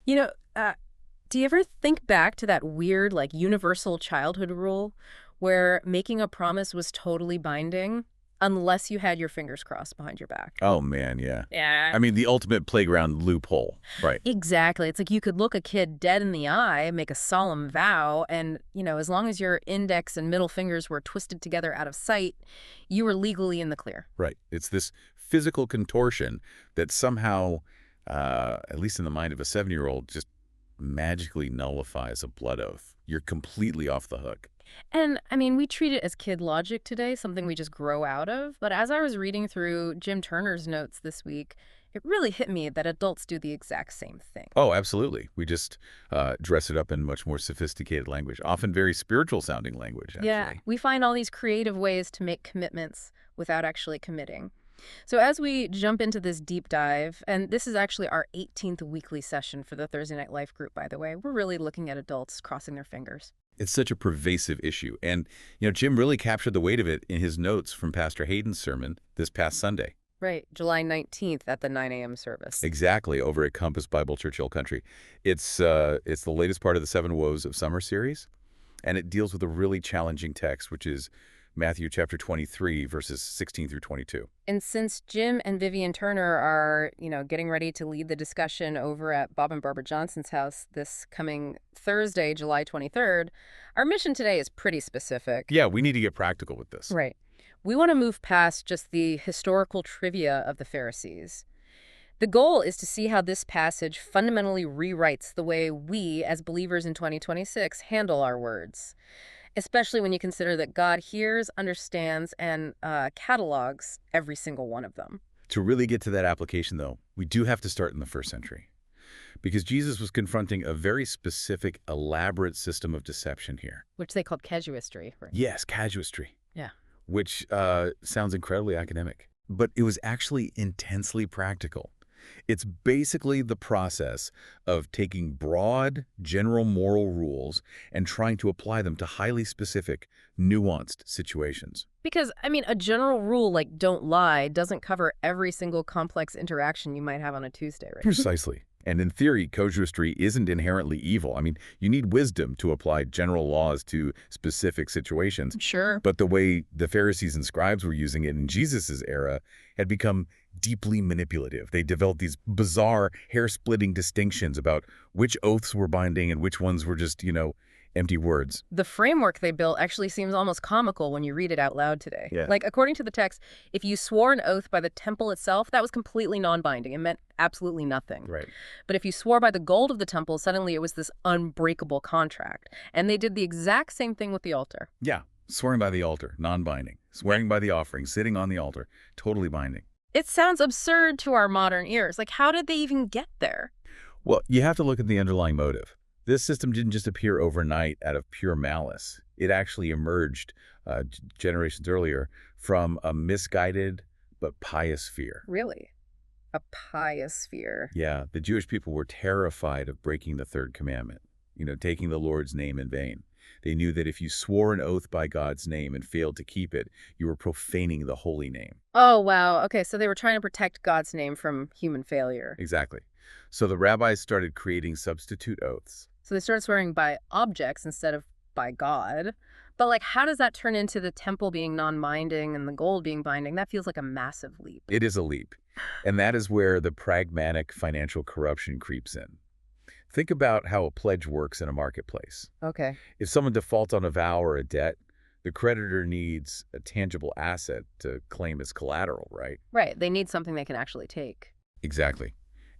You know, do you ever think back to that weird, like, universal childhood rule where making a promise was totally binding unless you had your fingers crossed behind your back? Oh, man, yeah. Yeah. I mean, the ultimate playground loophole. Right. Exactly. It's like you could look a kid dead in the eye, make a solemn vow, and, as long as your index and middle fingers were twisted together out of sight, you were legally in the clear. Right. It's this physical contortion that somehow, at least in the mind of a 7-year-old, just magically nullifies a blood oath. You're completely off the hook. And I mean, we treat it as kid logic today, something we just grow out of. But as I was reading through Jim Turner's notes this week, it really hit me that adults do the exact same thing. Oh, absolutely. We just dress it up in much more sophisticated language, often very spiritual sounding language, Yeah, actually. we find all these creative ways to make commitments without actually committing. So, as we jump into this deep dive, and this is actually our 18th weekly session for the Thursday Night Life group, by the way, we're really looking at adults crossing their fingers. It's such a pervasive issue. And, Jim really captured the weight of it in his notes from Pastor Hayden's sermon this past Sunday. Right, July 19th at the 9 a.m. service. Exactly, over at Compass Bible Church Hill Country. It's the latest part of the Seven Woes of Summer series, and it deals with a really challenging text, which is Matthew chapter 23, verses 16 through 22. And since Jim and Vivian Turner are, getting ready to lead the discussion over at Bob and Barbara Johnson's house this coming Thursday, July 23rd, our mission today is pretty specific. Yeah, we need to get practical with this. Right. We want to move past just the historical trivia of the Pharisees. The goal is to see how this passage fundamentally rewrites the way we, as believers in 2026, handle our words, especially when you consider that God hears, understands, and catalogs every single one of them. To really get to that application, though, we do have to start in the first century, because Jesus was confronting a very specific, elaborate system of deception here. Which they called casuistry. Right. Yes, casuistry, Yeah. which sounds incredibly academic, but it was actually intensely practical. It's basically the process of taking broad, general moral rules and trying to apply them to highly specific, nuanced situations. Because, I mean, a general rule like don't lie doesn't cover every single complex interaction you might have on a Tuesday, right? Precisely. And in theory, casuistry isn't inherently evil. I mean, you need wisdom to apply general laws to specific situations. Sure. But the way the Pharisees and scribes were using it in Jesus's era had become deeply manipulative. They developed these bizarre, hair-splitting distinctions about which oaths were binding and which ones were just, empty words. The framework they built actually seems almost comical when you read it out loud today. Yeah. Like, according to the text, if you swore an oath by the temple itself, that was completely non-binding. It meant absolutely nothing. Right. But if you swore by the gold of the temple, suddenly it was this unbreakable contract. And they did the exact same thing with the altar. Yeah. Swearing by the altar, non-binding. Swearing by the offering, sitting on the altar, totally binding. It sounds absurd to our modern ears. Like, how did they even get there? Well, you have to look at the underlying motive. This system didn't just appear overnight out of pure malice. It actually emerged generations earlier from a misguided but pious fear. Really? A pious fear. Yeah, the Jewish people were terrified of breaking the third commandment, taking the Lord's name in vain. They knew that if you swore an oath by God's name and failed to keep it, you were profaning the holy name. Oh, wow. Okay, so they were trying to protect God's name from human failure. Exactly. So the rabbis started creating substitute oaths. So they started swearing by objects instead of by God. But, like, how does that turn into the temple being non-binding and the gold being binding? That feels like a massive leap. It is a leap. And that is where the pragmatic financial corruption creeps in. Think about how a pledge works in a marketplace. Okay. If someone defaults on a vow or a debt, the creditor needs a tangible asset to claim as collateral, right? Right. They need something they can actually take. Exactly.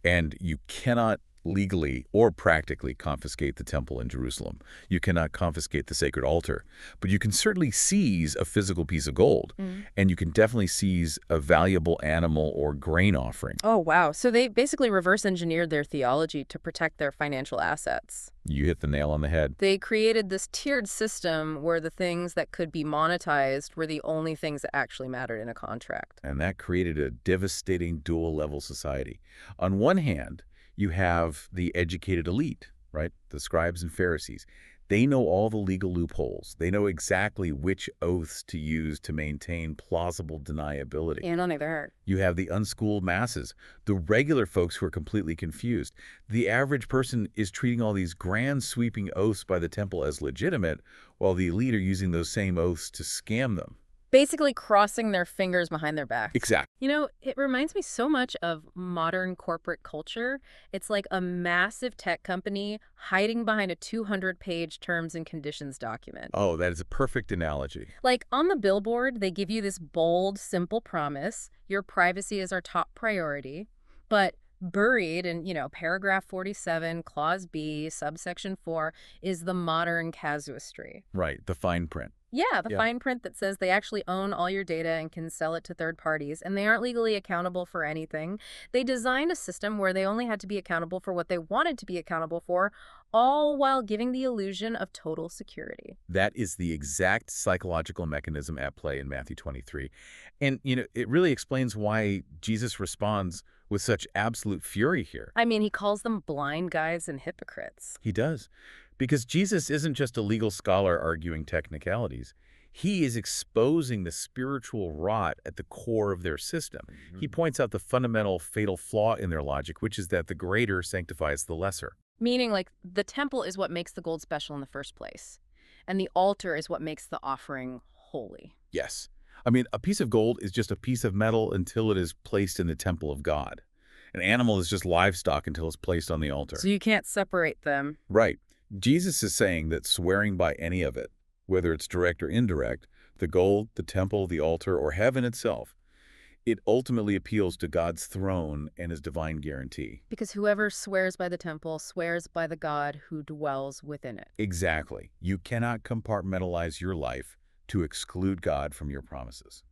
And you cannot legally or practically confiscate the temple in Jerusalem. You cannot confiscate the sacred altar, but you can certainly seize a physical piece of gold, and you can definitely seize a valuable animal or grain offering. Oh, wow. So they basically reverse engineered their theology to protect their financial assets. You hit the nail on the head. They created this tiered system where the things that could be monetized were the only things that actually mattered in a contract. And that created a devastating dual-level society. On one hand, you have the educated elite, right? The scribes and Pharisees. They know all the legal loopholes. They know exactly which oaths to use to maintain plausible deniability. And on the other hand, You have the unschooled masses, the regular folks who are completely confused. The average person is treating all these grand sweeping oaths by the temple as legitimate, while the elite are using those same oaths to scam them. basically crossing their fingers behind their backs. Exactly. You know, it reminds me so much of modern corporate culture. It's like a massive tech company hiding behind a 200-page terms and conditions document. Oh, that is a perfect analogy. Like on the billboard, they give you this bold, simple promise, your privacy is our top priority, but buried in, paragraph 47, clause B, subsection 4, is the modern casuistry. Right, the fine print. Yeah, the Yeah. fine print that says they actually own all your data and can sell it to third parties, and they aren't legally accountable for anything. They designed a system where they only had to be accountable for what they wanted to be accountable for, all while giving the illusion of total security. That is the exact psychological mechanism at play in Matthew 23. And, it really explains why Jesus responds with such absolute fury here. I mean, he calls them blind guides and hypocrites. He does. Because Jesus isn't just a legal scholar arguing technicalities. He is exposing the spiritual rot at the core of their system. He points out the fundamental fatal flaw in their logic, which is that the greater sanctifies the lesser. Meaning, like, the temple is what makes the gold special in the first place, and the altar is what makes the offering holy. Yes. I mean, a piece of gold is just a piece of metal until it is placed in the temple of God. An animal is just livestock until it's placed on the altar. So you can't separate them. Right. Jesus is saying that swearing by any of it, whether it's direct or indirect, the gold, the temple, the altar, or heaven itself, it ultimately appeals to God's throne and his divine guarantee. Because whoever swears by the temple swears by the God who dwells within it. Exactly. You cannot compartmentalize your life to exclude God from your promises.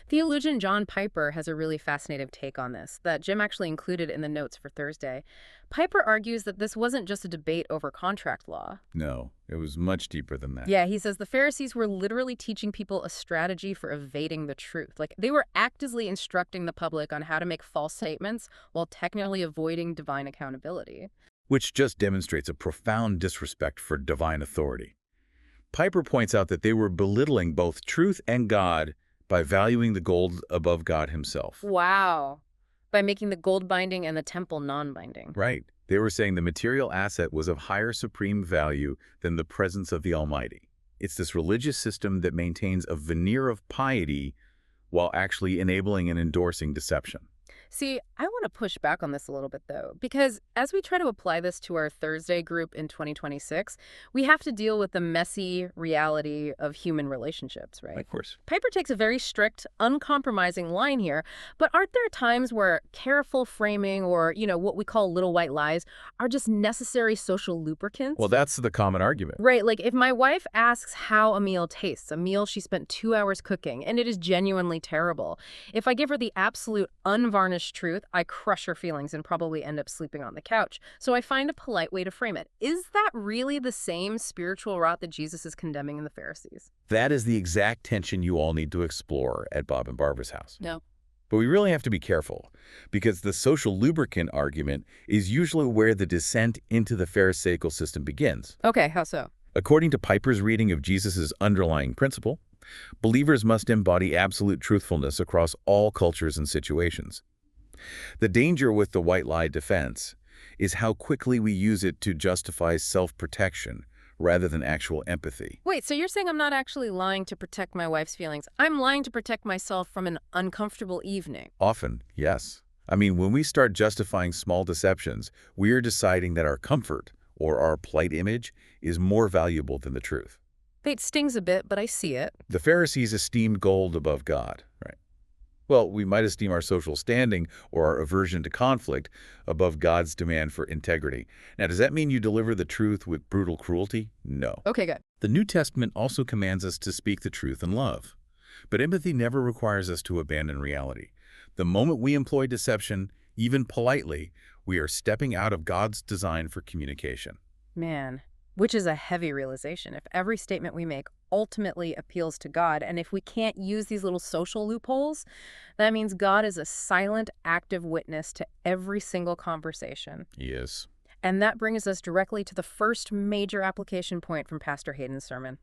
Theologian John Piper has a really fascinating take on this that Jim actually included in the notes for Thursday. Piper argues that this wasn't just a debate over contract law. No, it was much deeper than that. Yeah, he says the Pharisees were literally teaching people a strategy for evading the truth. Like, they were actively instructing the public on how to make false statements while technically avoiding divine accountability. Which just demonstrates a profound disrespect for divine authority. Piper points out that they were belittling both truth and God by valuing the gold above God himself. Wow. By making the gold binding and the temple non-binding. Right. They were saying the material asset was of higher supreme value than the presence of the Almighty. It's this religious system that maintains a veneer of piety while actually enabling and endorsing deception. See, I want to push back on this a little bit, though, because as we try to apply this to our Thursday group in 2026, we have to deal with the messy reality of human relationships, right? Of course. Piper takes a very strict, uncompromising line here, but aren't there times where careful framing or, what we call little white lies are just necessary social lubricants? Well, that's the common argument. Right, like if my wife asks how a meal tastes, a meal she spent 2 hours cooking, and it is genuinely terrible, if I give her the absolute unvarnished truth, I crush her feelings and probably end up sleeping on the couch. So I find a polite way to frame it. Is that really the same spiritual rot that Jesus is condemning in the Pharisees? That is the exact tension you all need to explore at Bob and Barbara's house. No. But we really have to be careful, because the social lubricant argument is usually where the descent into the Pharisaical system begins. Okay, how so? According to Piper's reading of Jesus' underlying principle, believers must embody absolute truthfulness across all cultures and situations. The danger with the white lie defense is how quickly we use it to justify self-protection rather than actual empathy. Wait, so you're saying I'm not actually lying to protect my wife's feelings. I'm lying to protect myself from an uncomfortable evening. Often, yes. I mean, when we start justifying small deceptions, we are deciding that our comfort or our polite image is more valuable than the truth. It stings a bit, but I see it. The Pharisees esteemed gold above God, right? Well, we might esteem our social standing or our aversion to conflict above God's demand for integrity. Now, does that mean you deliver the truth with brutal cruelty? No. Okay, good. The New Testament also commands us to speak the truth in love. But empathy never requires us to abandon reality. The moment we employ deception, even politely, we are stepping out of God's design for communication. Man, which is a heavy realization. If every statement we make ultimately appeals to God, and if we can't use these little social loopholes, that means God is a silent, active witness to every single conversation. Yes. And that brings us directly to the first major application point from Pastor Hayden's sermon.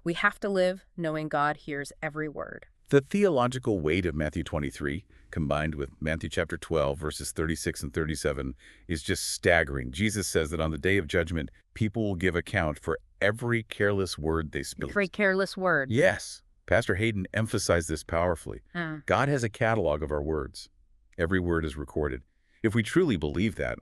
We have to live knowing God hears every word. The theological weight of Matthew 23, combined with Matthew chapter 12, verses 36 and 37, is just staggering. Jesus says that on the day of judgment, people will give account for every careless word they speak. Every careless word. Yes. Pastor Hayden emphasized this powerfully. God has a catalog of our words. Every word is recorded. If we truly believe that,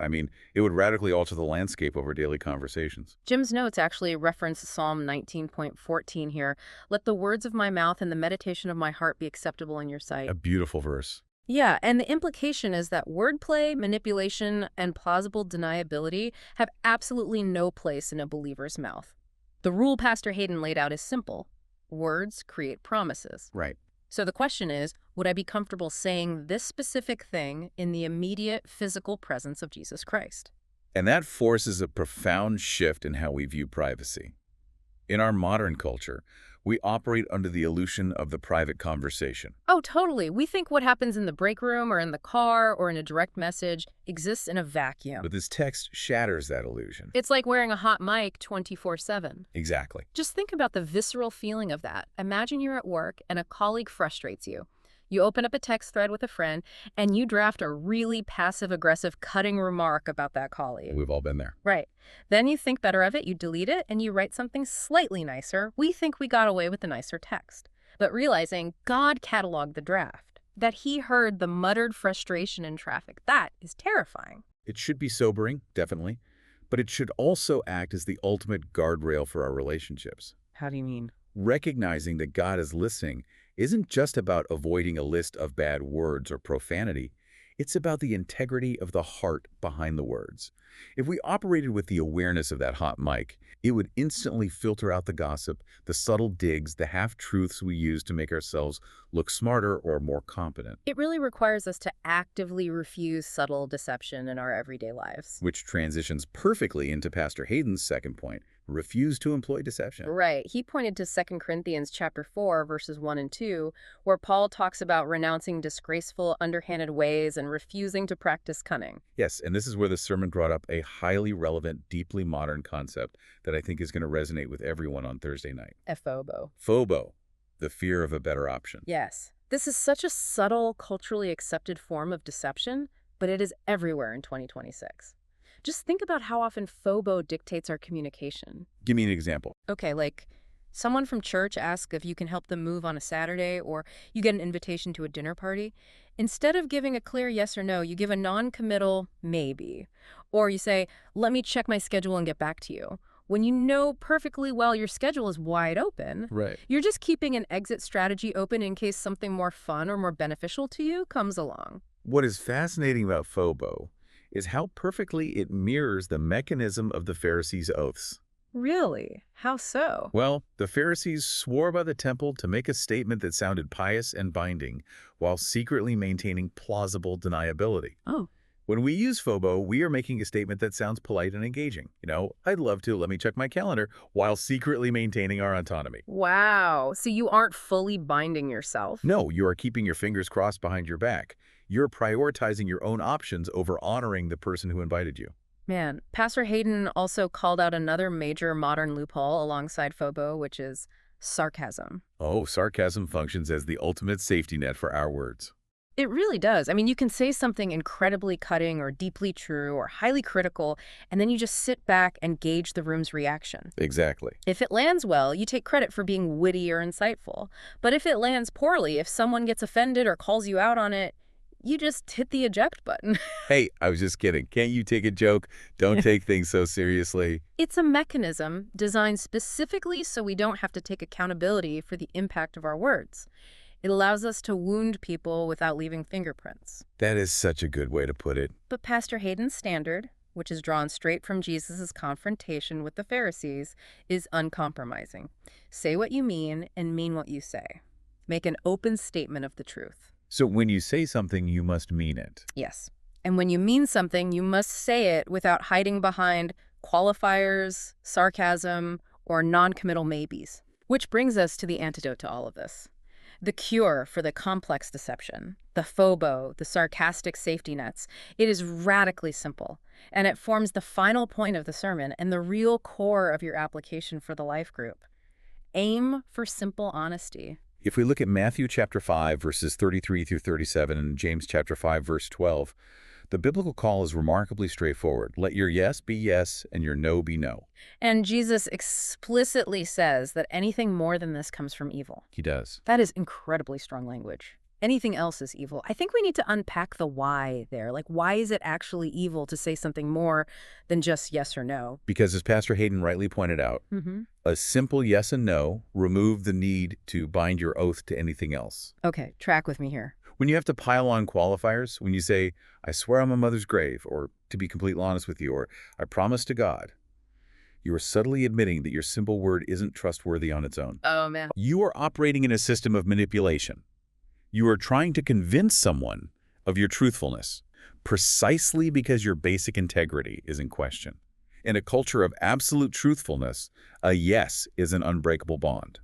it would radically alter the landscape of our daily conversations. Jim's notes actually reference Psalm 19.14 here. Let the words of my mouth and the meditation of my heart be acceptable in your sight. A beautiful verse. Yeah, and the implication is that wordplay, manipulation, and plausible deniability have absolutely no place in a believer's mouth. The rule Pastor Hayden laid out is simple. Words create promises. Right. So the question is, would I be comfortable saying this specific thing in the immediate physical presence of Jesus Christ? And that forces a profound shift in how we view privacy. In our modern culture, we operate under the illusion of the private conversation. Oh, totally. We think what happens in the break room or in the car or in a direct message exists in a vacuum. But this text shatters that illusion. It's like wearing a hot mic 24/7. Exactly. Just think about the visceral feeling of that. Imagine you're at work and a colleague frustrates you. You open up a text thread with a friend and you draft a really passive-aggressive cutting remark about that colleague. We've all been there. Right. Then you think better of it, you delete it, and you write something slightly nicer. We think we got away with the nicer text. But realizing God cataloged the draft, that he heard the muttered frustration in traffic, that is terrifying. It should be sobering, definitely, but it should also act as the ultimate guardrail for our relationships. How do you mean? Recognizing that God is listening isn't just about avoiding a list of bad words or profanity. It's about the integrity of the heart behind the words. If we operated with the awareness of that hot mic, it would instantly filter out the gossip, the subtle digs, the half-truths we use to make ourselves look smarter or more competent. It really requires us to actively refuse subtle deception in our everyday lives. Which transitions perfectly into Pastor Hayden's second point, refuse to employ deception. Right. He pointed to 2 Corinthians chapter 4, verses 1 and 2, where Paul talks about renouncing disgraceful, underhanded ways and refusing to practice cunning. Yes, and this is where the sermon brought up a highly relevant, deeply modern concept that I think is going to resonate with everyone on Thursday night. FOBO. FOBO, the fear of a better option. Yes. This is such a subtle, culturally accepted form of deception, but it is everywhere in 2026. Just think about how often FOBO dictates our communication. Give me an example. Okay, like someone from church asks if you can help them move on a Saturday, or you get an invitation to a dinner party. Instead of giving a clear yes or no, you give a non-committal maybe. Or you say, let me check my schedule and get back to you. When you know perfectly well your schedule is wide open, Right. you're just keeping an exit strategy open in case something more fun or more beneficial to you comes along. What is fascinating about FOBO is how perfectly it mirrors the mechanism of the Pharisees' oaths. Really? How so? Well, the Pharisees swore by the temple to make a statement that sounded pious and binding, while secretly maintaining plausible deniability. Oh. When we use FOBO, we are making a statement that sounds polite and engaging. I'd love to, let me check my calendar, while secretly maintaining our autonomy. Wow. So you aren't fully binding yourself? No, you are keeping your fingers crossed behind your back. You're prioritizing your own options over honoring the person who invited you. Man, Pastor Hayden also called out another major modern loophole alongside FOBO, which is sarcasm. Oh, sarcasm functions as the ultimate safety net for our words. It really does. I mean, you can say something incredibly cutting or deeply true or highly critical, and then you just sit back and gauge the room's reaction. Exactly. If it lands well, you take credit for being witty or insightful. But if it lands poorly, if someone gets offended or calls you out on it, you just hit the eject button. Hey, I was just kidding. Can't you take a joke? Don't take things so seriously. It's a mechanism designed specifically so we don't have to take accountability for the impact of our words. It allows us to wound people without leaving fingerprints. That is such a good way to put it. But Pastor Hayden's standard, which is drawn straight from Jesus' confrontation with the Pharisees, is uncompromising. Say what you mean and mean what you say. Make an open statement of the truth. So when you say something, you must mean it. Yes. And when you mean something, you must say it without hiding behind qualifiers, sarcasm, or non-committal maybes. Which brings us to the antidote to all of this. The cure for the complex deception, the FOBO, the sarcastic safety nets, it is radically simple. And it forms the final point of the sermon and the real core of your application for the life group. Aim for simple honesty. If we look at Matthew chapter 5, verses 33 through 37, and James chapter 5, verse 12, the biblical call is remarkably straightforward. Let your yes be yes and your no be no. And Jesus explicitly says that anything more than this comes from evil. He does. That is incredibly strong language. Anything else is evil. I think we need to unpack the why there. Like, why is it actually evil to say something more than just yes or no? Because as Pastor Hayden rightly pointed out, a simple yes and no remove the need to bind your oath to anything else. Okay, track with me here. When you have to pile on qualifiers, when you say, I swear on my mother's grave, or to be completely honest with you, or I promise to God, you are subtly admitting that your simple word isn't trustworthy on its own. Oh, man. You are operating in a system of manipulation. You are trying to convince someone of your truthfulness, precisely because your basic integrity is in question. In a culture of absolute truthfulness, a yes is an unbreakable bond.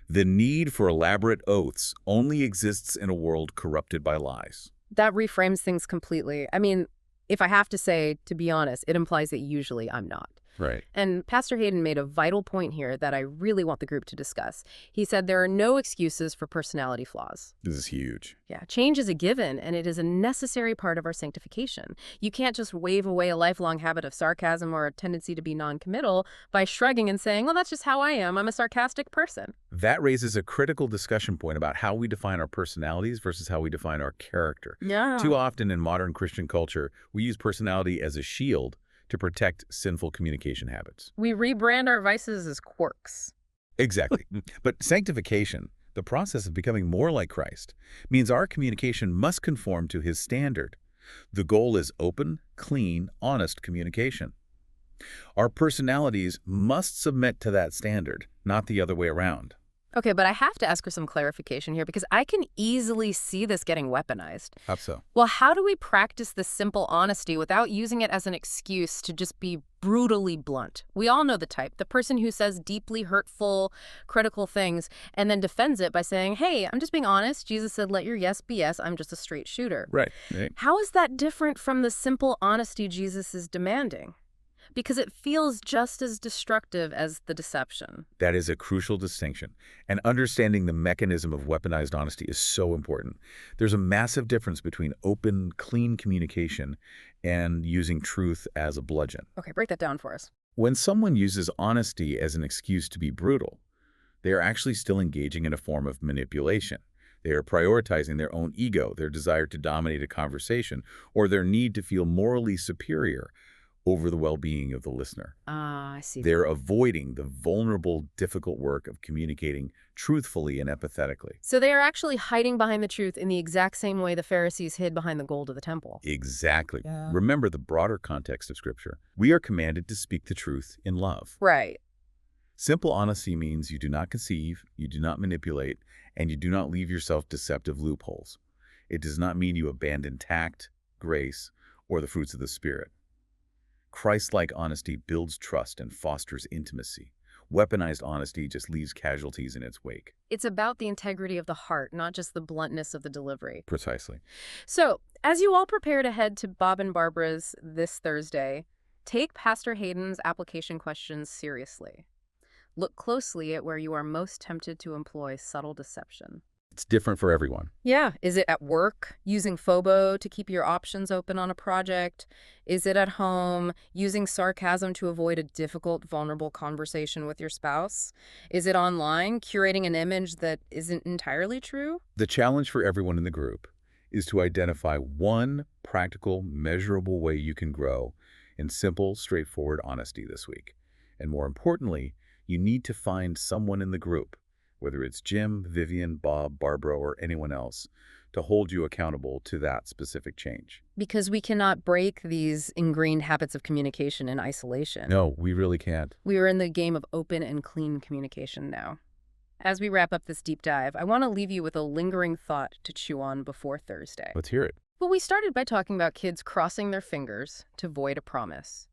The need for elaborate oaths only exists in a world corrupted by lies. That reframes things completely. I mean, if I have to say, to be honest, it implies that usually I'm not. Right. And Pastor Hayden made a vital point here that I really want the group to discuss. He said there are no excuses for personality flaws. This is huge. Yeah, change is a given, and it is a necessary part of our sanctification. You can't just wave away a lifelong habit of sarcasm or a tendency to be non-committal by shrugging and saying, well, that's just how I am. I'm a sarcastic person. That raises a critical discussion point about how we define our personalities versus how we define our character. Yeah. Too often in modern Christian culture, we use personality as a shield to protect sinful communication habits. We rebrand our vices as quirks. Exactly. But sanctification, the process of becoming more like Christ, means our communication must conform to his standard. The goal is open, clean, honest communication. Our personalities must submit to that standard, not the other way around. Okay, but I have to ask for some clarification here because I can easily see this getting weaponized. How so? Well, how do we practice this simple honesty without using it as an excuse to just be brutally blunt? We all know the type, the person who says deeply hurtful, critical things and then defends it by saying, hey, I'm just being honest. Jesus said, let your yes be yes. I'm just a straight shooter. Right. How is that different from the simple honesty Jesus is demanding? Because it feels just as destructive as the deception. That is a crucial distinction. And understanding the mechanism of weaponized honesty is so important. There's a massive difference between open, clean communication and using truth as a bludgeon. Okay, break that down for us. When someone uses honesty as an excuse to be brutal, they are actually still engaging in a form of manipulation. They are prioritizing their own ego, their desire to dominate a conversation, or their need to feel morally superior over the well-being of the listener. I see. They're avoiding the vulnerable, difficult work of communicating truthfully and empathetically. So they are actually hiding behind the truth in the exact same way the Pharisees hid behind the gold of the temple. Exactly. Yeah. Remember the broader context of Scripture. We are commanded to speak the truth in love. Right. Simple honesty means you do not conceive, you do not manipulate, and you do not leave yourself deceptive loopholes. It does not mean you abandon tact, grace, or the fruits of the Spirit. Christ-like honesty builds trust and fosters intimacy. Weaponized honesty just leaves casualties in its wake. It's about the integrity of the heart, not just the bluntness of the delivery. Precisely. So, as you all prepare to head to Bob and Barbara's this Thursday, take Pastor Hayden's application questions seriously. Look closely at where you are most tempted to employ subtle deception. It's different for everyone. Yeah. Is it at work, using FOBO to keep your options open on a project? Is it at home, using sarcasm to avoid a difficult, vulnerable conversation with your spouse? Is it online, curating an image that isn't entirely true? The challenge for everyone in the group is to identify one practical, measurable way you can grow in simple, straightforward honesty this week. And more importantly, you need to find someone in the group, whether it's Jim, Vivian, Bob, Barbara, or anyone else, to hold you accountable to that specific change. Because we cannot break these ingrained habits of communication in isolation. No, we really can't. We are in the game of open and clean communication now. As we wrap up this deep dive, I want to leave you with a lingering thought to chew on before Thursday. Let's hear it. Well, we started by talking about kids crossing their fingers to void a promise.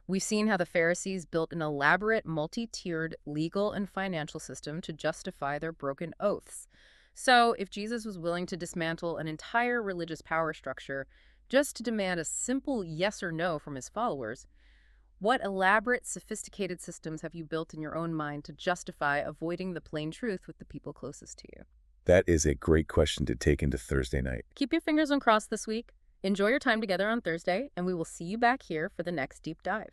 We've seen how the Pharisees built an elaborate, multi-tiered legal and financial system to justify their broken oaths. So, if Jesus was willing to dismantle an entire religious power structure just to demand a simple yes or no from his followers. What elaborate, sophisticated systems have you built in your own mind to justify avoiding the plain truth with the people closest to you? That is a great question to take into Thursday night. Keep your fingers uncrossed this week. Enjoy your time together on Thursday, and we will see you back here for the next deep dive.